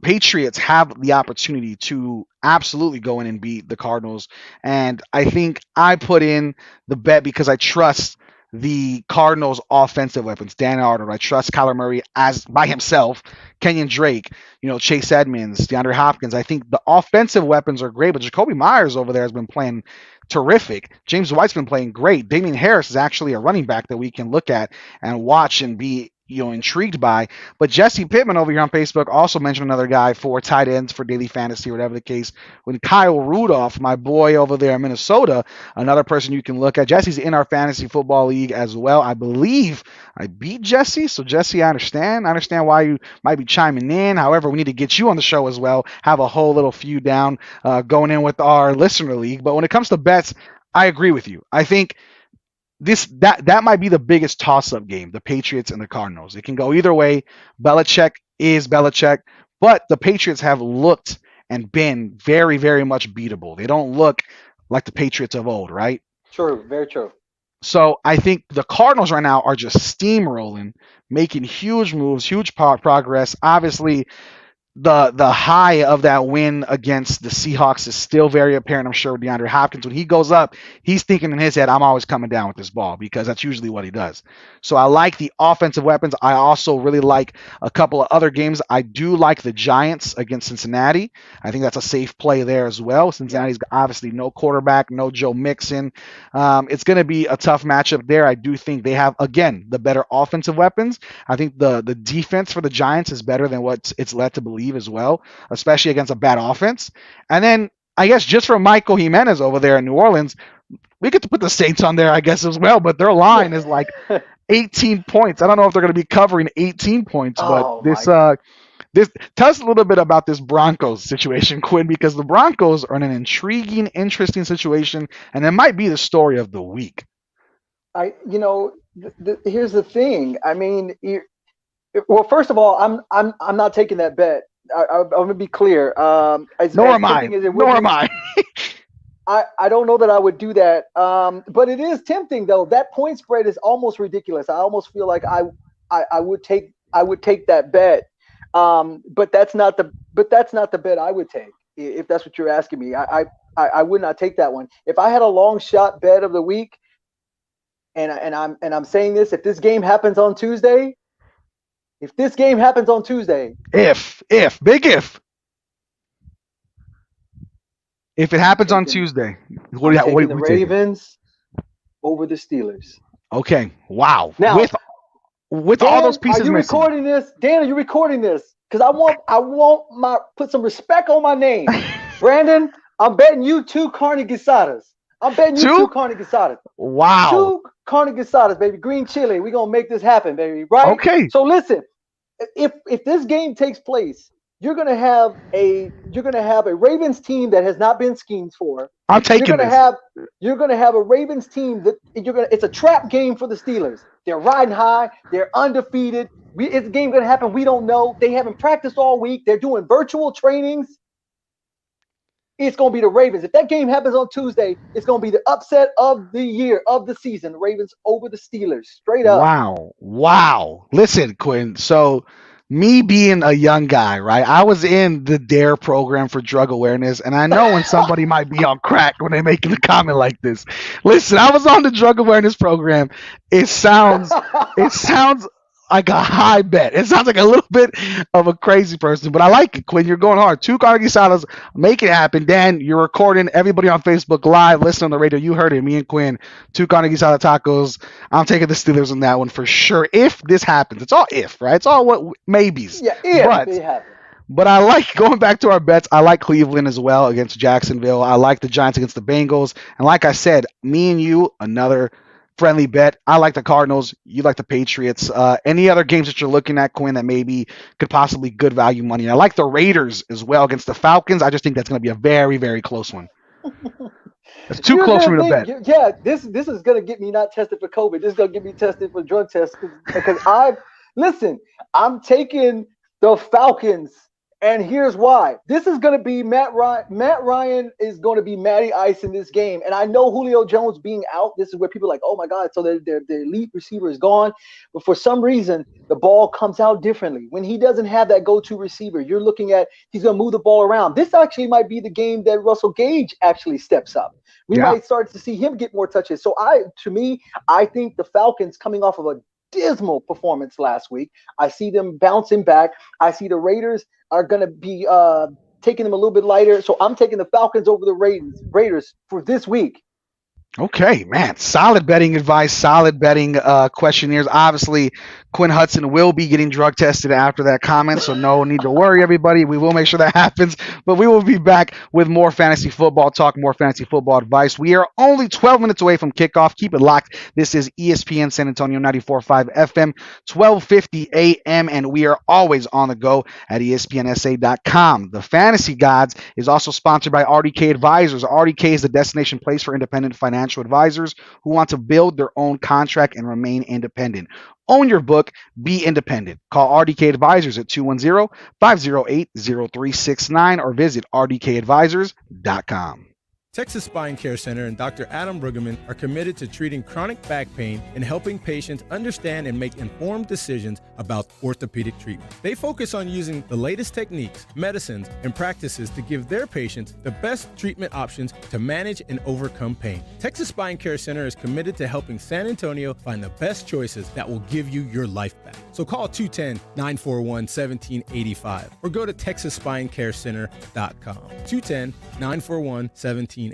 Patriots have the opportunity to absolutely go in and beat the Cardinals. And I think I put in the bet because I trust the Cardinals' offensive weapons. Dan Arnold, I trust Kyler Murray as by himself, Kenyan Drake, Chase Edmonds, DeAndre Hopkins. I think the offensive weapons are great, but Jacoby Myers over there has been playing terrific. James White's been playing great. Damian Harris is actually a running back that we can look at and watch and be intrigued by. But Jesse Pittman over here on Facebook also mentioned another guy for tight ends for daily fantasy or whatever the case. When Kyle Rudolph, my boy over there in Minnesota, another person you can look at. Jesse's in our fantasy football league as well. I believe I beat Jesse. So Jesse, I understand why you might be chiming in. However, we need to get you on the show as well. Have a whole little few down going in with our listener league. But when it comes to bets, I agree with you. I think that might be the biggest toss-up game, the Patriots and the Cardinals. It can go either way. Belichick is Belichick, but the Patriots have looked and been very, very much beatable. They don't look like the Patriots of old, right? True, very true. So I think the Cardinals right now are just steamrolling, making huge moves, huge progress. Obviously, the high of that win against the Seahawks is still very apparent. I'm sure with DeAndre Hopkins, when he goes up, he's thinking in his head, I'm always coming down with this ball, because that's usually what he does. So I like the offensive weapons. I also really like a couple of other games. I do like the Giants against Cincinnati. I think that's a safe play there as well. Cincinnati's obviously no quarterback, no Joe Mixon. It's going to be a tough matchup there. I do think they have, again, the better offensive weapons. I think the defense for the Giants is better than what it's led to believe as well, especially against a bad offense. And then I guess just for Michael Jimenez over there in New Orleans, we get to put the Saints on there, I guess, as well, but their line is like 18 points. I don't know if they're going to be covering 18 points, but this tell us a little bit about this Broncos situation, Quinn, because the Broncos are in an intriguing, interesting situation, and it might be the story of the week. Here's the thing. I mean, well, first of all, I'm not taking that bet. I'm gonna be clear. Nor am I. I don't know that I would do that. But it is tempting though. That point spread is almost ridiculous. I almost feel like I would take that bet. But that's not the bet I would take, if that's what you're asking me. I would not take that one. If I had a long shot bet of the week, and I'm saying this, if this game happens on Tuesday. If big if it happens on Tuesday, what do you the Ravens over the Steelers. Okay. Wow. Now, with Dan, all those pieces are you missing. recording this? Dan, are you recording this? Because I want put some respect on my name. Brandon, I'm betting you 2 carne guisadas. Wow. 2 carne guisadas, baby. Green chili. We're gonna make this happen, baby. Right? Okay. So listen, if this game takes place, you're gonna have a Ravens team that has not been schemed for. I'm taking this. You're gonna have a Ravens team that it's a trap game for the Steelers. They're riding high, they're undefeated. Is the game gonna happen? We don't know. They haven't practiced all week, they're doing virtual trainings. It's going to be the Ravens. If that game happens on Tuesday, it's going to be the upset of the year, of the season. The Ravens over the Steelers. Straight up. Wow. Listen, Quinn. So me being a young guy, right? I was in the DARE program for drug awareness, and I know when somebody might be on crack when they're making a comment like this. Listen, I was on the drug awareness program. It sounds like a high bet. It sounds like a little bit of a crazy person, but I like it, Quinn. You're going hard. 2 carne guisadas, make it happen. Dan, you're recording. Everybody on Facebook Live, listen on the radio. You heard it. Me and Quinn, 2 carne guisada tacos. I'm taking the Steelers on that one for sure. If this happens, it's all if, right? It's all what maybes. Yeah, if it happens. But I like going back to our bets. I like Cleveland as well against Jacksonville. I like the Giants against the Bengals. And like I said, me and you, another friendly bet. I like the Cardinals. You like the Patriots. Any other games that you're looking at, Quinn, that maybe could possibly good value money? I like the Raiders as well against the Falcons. I just think that's going to be a very, very close one. It's too close for me to bet. Yeah, this is going to get me not tested for COVID. This is going to get me tested for drug tests because I'm taking the Falcons. And here's why. This is going to be Matt Ryan. Matt Ryan is going to be Matty Ice in this game. And I know Julio Jones being out, this is where people are like, oh, my God, so the elite receiver is gone. But for some reason, the ball comes out differently. When he doesn't have that go-to receiver, you're looking at he's going to move the ball around. This actually might be the game that Russell Gage actually steps up. We might start to see him get more touches. So I think the Falcons coming off of a dismal performance last week. I see them bouncing back. I see the Raiders are going to be taking them a little bit lighter. So I'm taking the Falcons over the Raiders for this week. Okay, man. Solid betting advice, solid betting questionnaires. Obviously, Quinn Hudson will be getting drug tested after that comment, so no need to worry, everybody. We will make sure that happens. But we will be back with more fantasy football talk, more fantasy football advice. We are only 12 minutes away from kickoff. Keep it locked. This is ESPN San Antonio 94.5 FM, 12:50 a.m., and we are always on the go at ESPNSA.com. The Fantasy Gods is also sponsored by RDK Advisors. RDK is the destination place for independent financial advisors who want to build their own contract and remain independent. Own your book, be independent. Call RDK Advisors at 210-508-0369 or visit rdkadvisors.com. Texas Spine Care Center and Dr. Adam Brueggemann are committed to treating chronic back pain and helping patients understand and make informed decisions about orthopedic treatment. They focus on using the latest techniques, medicines, and practices to give their patients the best treatment options to manage and overcome pain. Texas Spine Care Center is committed to helping San Antonio find the best choices that will give you your life back. So call 210-941-1785 or go to texasspinecarecenter.com. 210-941-1785.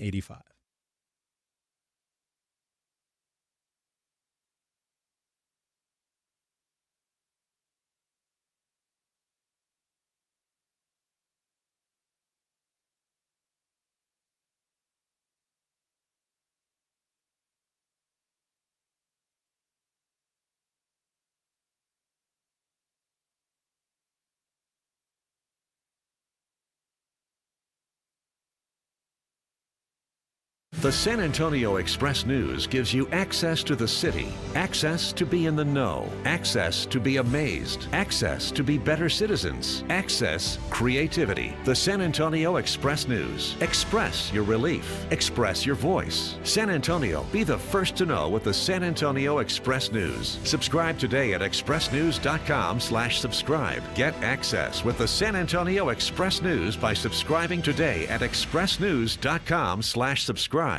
The San Antonio Express News gives you access to the city, access to be in the know, access to be amazed, access to be better citizens, access creativity. The San Antonio Express News. Express your relief. Express your voice. San Antonio, be the first to know with the San Antonio Express News. Subscribe today at expressnews.com/subscribe. Get access with the San Antonio Express News by subscribing today at expressnews.com/subscribe.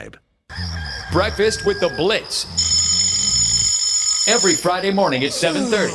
Breakfast with the Blitz. Every Friday morning at 7:30.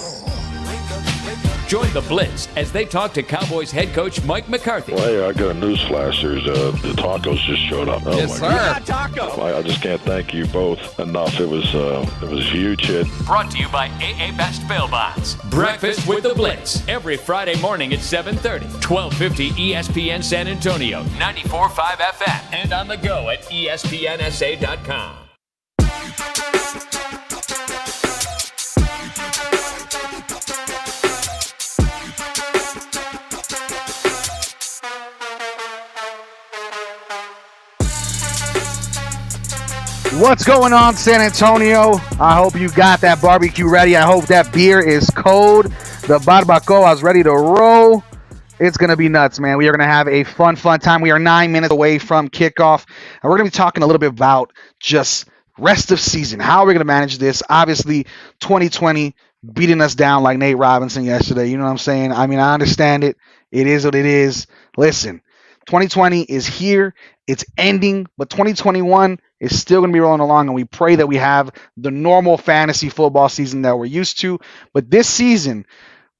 Join the Blitz as they talk to Cowboys head coach Mike McCarthy. Well, hey, I got a news flash. There's the tacos just showed up. Oh, yes, sir. Taco. I just can't thank you both enough. It was a huge hit. Brought to you by AA Best Bail Bonds. Breakfast with the Blitz. Every Friday morning at 7:30. 1250 ESPN San Antonio, 94.5 FM, and on the go at ESPNSA.com. What's going on, San Antonio? I hope you got that barbecue ready. I hope that beer is cold. The barbacoa is ready to roll. It's going to be nuts, man. We are going to have a fun time. We are 9 minutes away from kickoff. And we're going to be talking a little bit about just rest of season. How are we going to manage this? Obviously, 2020 beating us down like Nate Robinson yesterday. You know what I'm saying? I mean, I understand it. It is what it is. Listen, 2020 is here. It's ending, but 2021 is still going to be rolling along, and we pray that we have the normal fantasy football season that we're used to. But this season,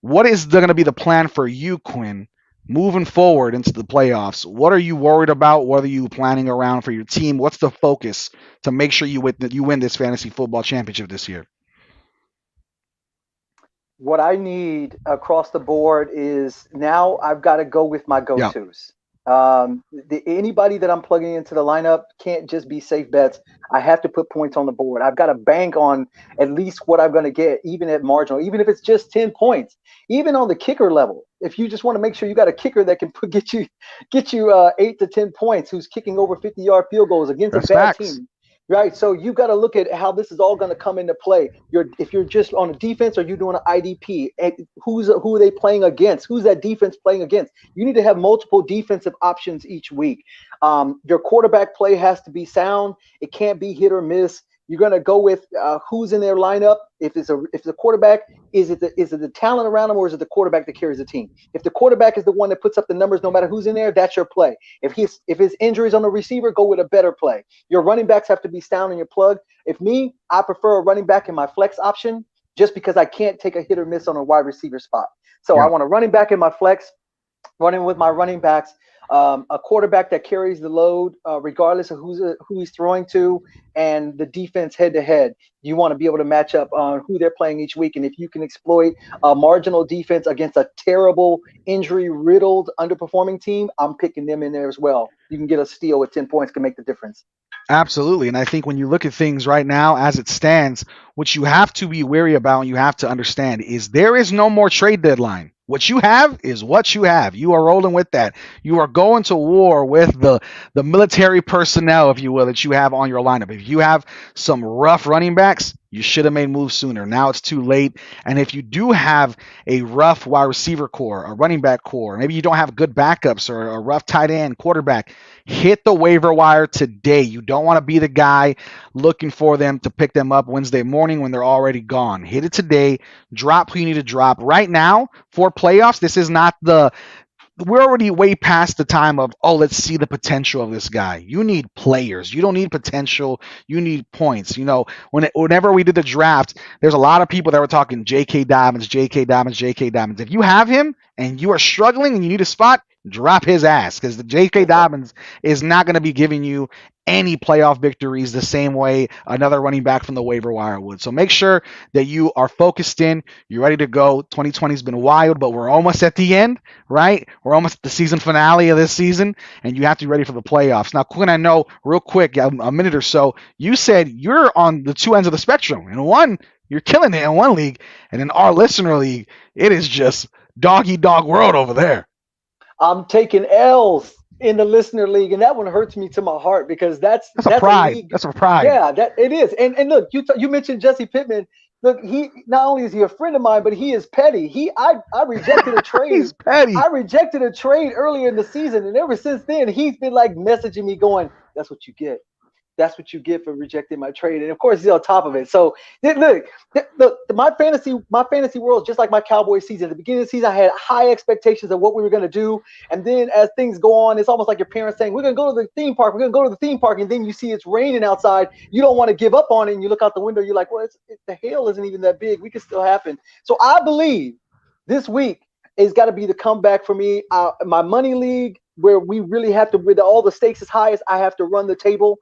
what is going to be the plan for you, Quinn, moving forward into the playoffs? What are you worried about? What are you planning around for your team? What's the focus to make sure you win this fantasy football championship this year? What I need across the board is now I've got to go with my go-tos. Anybody that I'm plugging into the lineup can't just be safe bets. I have to put points on the board. I've got to bank on at least what I'm going to get, even at marginal, even if it's just 10 points, even on the kicker level. If you just want to make sure you got a kicker that can get you 8 to 10 points, who's kicking over 50-yard field goals against a bad team. Right, so you've got to look at how this is all going to come into play. If you're just on a defense, or you're doing an IDP, who are they playing against? Who's that defense playing against? You need to have multiple defensive options each week. Your quarterback play has to be sound. It can't be hit or miss. You're going to go with who's in their lineup. If it's the quarterback, is it the talent around him, or is it the quarterback that carries the team? If the quarterback is the one that puts up the numbers, no matter who's in there, that's your play. If his injuries on the receiver, go with a better play. Your running backs have to be sound in your plug. I prefer a running back in my flex option, just because I can't take a hit or miss on a wide receiver spot. So I want a running back in my flex, running with my running backs. a quarterback that carries the load, regardless of who he's throwing to, and the defense head to head. You want to be able to match up on who they're playing each week, and if you can exploit a marginal defense against a terrible, injury-riddled, underperforming team, I'm picking them in there as well. You can get a steal with 10 points, can make the difference. Absolutely. And I think when you look at things right now as it stands, what you have to be wary about and you have to understand is there is no more trade deadline. What you have is what you have. You are rolling with that. You are going to war with the military personnel, if you will, that you have on your lineup. If you have some rough running backs, you should have made moves sooner. Now it's too late. And if you do have a rough wide receiver core, a running back core, maybe you don't have good backups or a rough tight end quarterback, hit the waiver wire today. You don't want to be the guy looking for them to pick them up Wednesday morning when they're already gone. Hit it today. Drop who you need to drop. Right now, for playoffs, this is not we're already way past the time of, let's see the potential of this guy. You need players. You don't need potential. You need points. Whenever we did the draft, there's a lot of people that were talking J.K. Dobbins. If you have him and you are struggling and you need a spot, drop his ass, because the J.K. Dobbins is not going to be giving you any playoff victories the same way another running back from the waiver wire would. So make sure that you are focused in. You're ready to go. 2020 has been wild, but we're almost at the end, right? We're almost at the season finale of this season, and you have to be ready for the playoffs. Now, Quinn, I know real quick, a minute or so, you said you're on the two ends of the spectrum. In one, you're killing it in one league, and in our listener league, it is just dog-eat-dog world over there. I'm taking L's in the listener league, and that one hurts me to my heart because that's a pride. That's a pride. Yeah, that it is. And look, you mentioned Jesse Pittman. Look, he not only is he a friend of mine, but he is petty. I rejected a trade. He's petty. I rejected a trade earlier in the season, and ever since then, he's been like messaging me, going, "That's what you get. That's what you get for rejecting my trade." And of course, he's on top of it. So look, my fantasy world is just like my Cowboys season. At the beginning of the season, I had high expectations of what we were going to do. And then as things go on, it's almost like your parents saying, "We're going to go to the theme park. We're going to go to the theme park." And then you see it's raining outside. You don't want to give up on it. And you look out the window. You're like, well, the hail isn't even that big. We can still happen. So I believe this week is got to be the comeback for me. My money league, where we really have to, where all the stakes is highest, I have to run the table.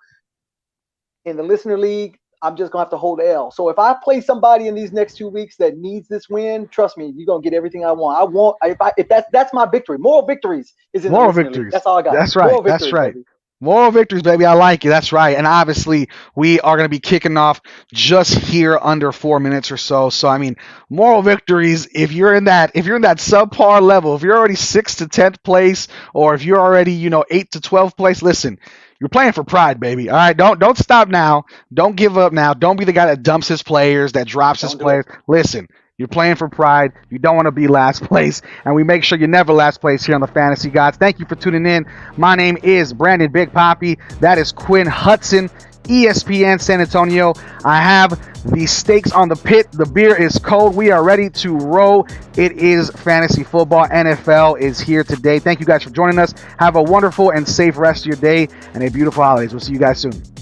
In the listener league, I'm just going to have to hold L. So if I play somebody in these next 2 weeks that needs this win, trust me, you're going to get everything I want. If that's my victory. Moral victories is in Moral the listener victories. league. That's all I got. That's right. That's right. Baby. Moral victories, baby. I like it. That's right. And obviously, we are going to be kicking off just here under 4 minutes or so. So, I mean, moral victories, if you're in that subpar level, if you're already 6th to 10th place, or if you're already, 8th to 12th place, listen, you're playing for pride, baby. All right, don't stop now. Don't give up now. Don't be the guy that dumps his players, that drops his players. Listen, you're playing for pride. You don't want to be last place, and we make sure you're never last place here on the Fantasy Gods. Thank you for tuning in. My name is Brandon Big Poppy. That is Quinn Hudson, ESPN San Antonio. I have the stakes on the pit. The beer is cold. We are ready to roll. It is fantasy football. NFL is here today. Thank you guys for joining us. Have a wonderful and safe rest of your day and a beautiful holidays. We'll see you guys soon.